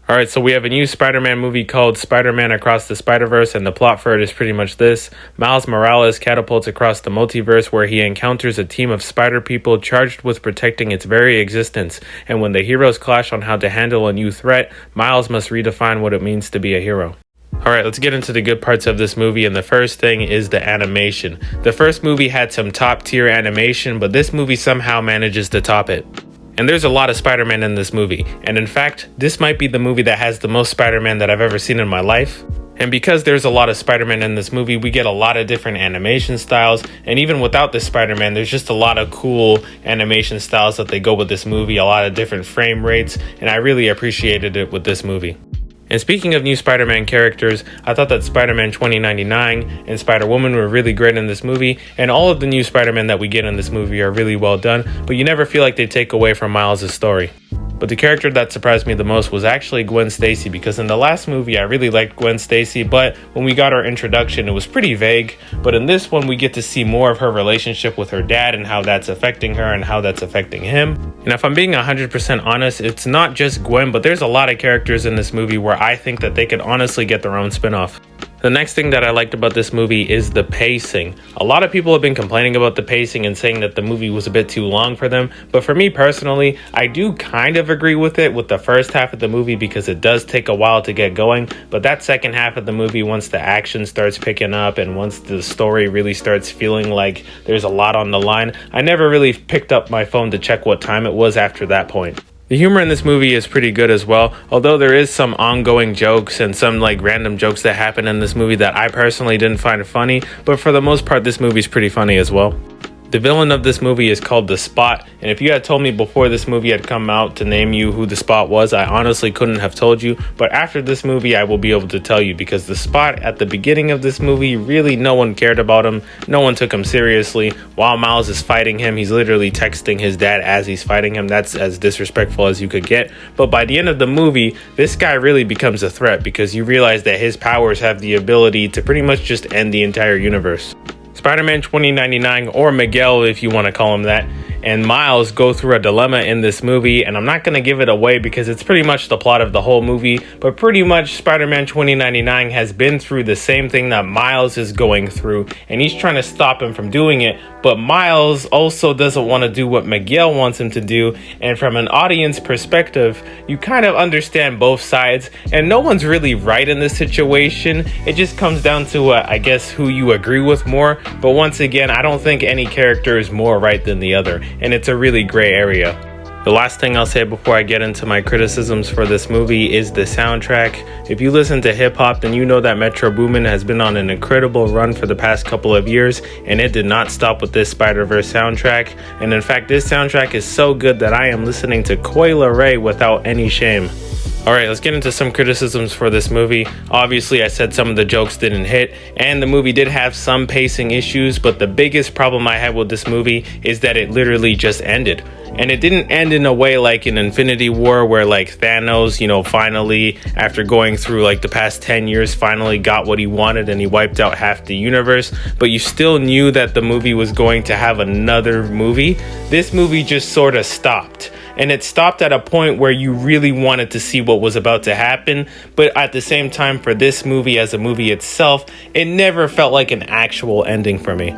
Alright, so we have a new Spider-Man movie called Spider-Man Across the Spider-Verse, and the plot for it is pretty much this. Miles Morales catapults across the multiverse where he encounters a team of spider people charged with protecting its very existence, and when the heroes clash on how to handle a new threat, Miles must redefine what it means to be a hero. Alright, let's get into the good parts of this movie, and the first thing is the animation. The first movie had some top tier animation, but this movie somehow manages to top it. And there's a lot of Spider-Man in this movie, and in fact, this might be the movie that has the most Spider-Man that I've ever seen in my life. And because there's a lot of Spider-Man in this movie, we get a lot of different animation styles, and even without this Spider-Man, there's just a lot of cool animation styles that they go with this movie, a lot of different frame rates, and I really appreciated it with this movie. And speaking of new Spider-Man characters, I thought that Spider-Man 2099 and Spider-Woman were really great in this movie, and all of the new Spider-Man that we get in this movie are really well done, but you never feel like they take away from Miles' story. But the character that surprised me the most was actually Gwen Stacy, because in the last movie I really liked Gwen Stacy, but when we got our introduction it was pretty vague. But in this one we get to see more of her relationship with her dad and how that's affecting her and how that's affecting him. And if I'm being 100% honest, it's not just Gwen, but there's a lot of characters in this movie where I think that they could honestly get their own spin-off. The next thing that I liked about this movie is the pacing. A lot of people have been complaining about the pacing and saying that the movie was a bit too long for them, but for me personally, I do kind of agree with it with the first half of the movie because it does take a while to get going, but that second half of the movie, once the action starts picking up and once the story really starts feeling like there's a lot on the line, I never really picked up my phone to check what time it was after that point. The humor in this movie is pretty good as well, although there is some ongoing jokes and some random jokes that happen in this movie that I personally didn't find funny, but for the most part this movie is pretty funny as well. The villain of this movie is called The Spot, and if you had told me before this movie had come out to name you who The Spot was, I honestly couldn't have told you, but after this movie I will be able to tell you, because The Spot at the beginning of this movie, really no one cared about him, no one took him seriously. While Miles is fighting him, he's literally texting his dad as he's fighting him. That's as disrespectful as you could get, but by the end of the movie, this guy really becomes a threat because you realize that his powers have the ability to pretty much just end the entire universe. Spider-Man 2099, or Miguel if you want to call him that, and Miles go through a dilemma in this movie, and I'm not going to give it away because it's pretty much the plot of the whole movie, but pretty much Spider-Man 2099 has been through the same thing that Miles is going through, and he's trying to stop him from doing it, but Miles also doesn't want to do what Miguel wants him to do, and from an audience perspective, you kind of understand both sides, and no one's really right in this situation. It just comes down to, I guess, who you agree with more, but once again, I don't think any character is more right than the other, and it's a really gray area. The last thing I'll say before I get into my criticisms for this movie is the soundtrack. If you listen to hip-hop, then you know that Metro Boomin has been on an incredible run for the past couple of years, and it did not stop with this Spider-Verse soundtrack. And in fact, this soundtrack is so good that I am listening to Coi Leray without any shame. Alright, let's get into some criticisms for this movie. Obviously, I said some of the jokes didn't hit, and the movie did have some pacing issues, but the biggest problem I had with this movie is that it literally just ended. And it didn't end in a way like in Infinity War where Thanos, finally, after going through the past 10 years, finally got what he wanted and he wiped out half the universe, but you still knew that the movie was going to have another movie. This movie just sort of stopped. And it stopped at a point where you really wanted to see what was about to happen, but at the same time, for this movie as a movie itself, it never felt like an actual ending for me.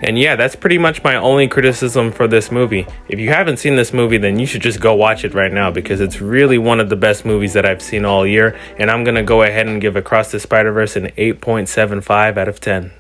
And yeah, that's pretty much my only criticism for this movie. If you haven't seen this movie, then you should just go watch it right now because it's really one of the best movies that I've seen all year, and I'm gonna go ahead and give Across the Spider-Verse an 8.75 out of 10.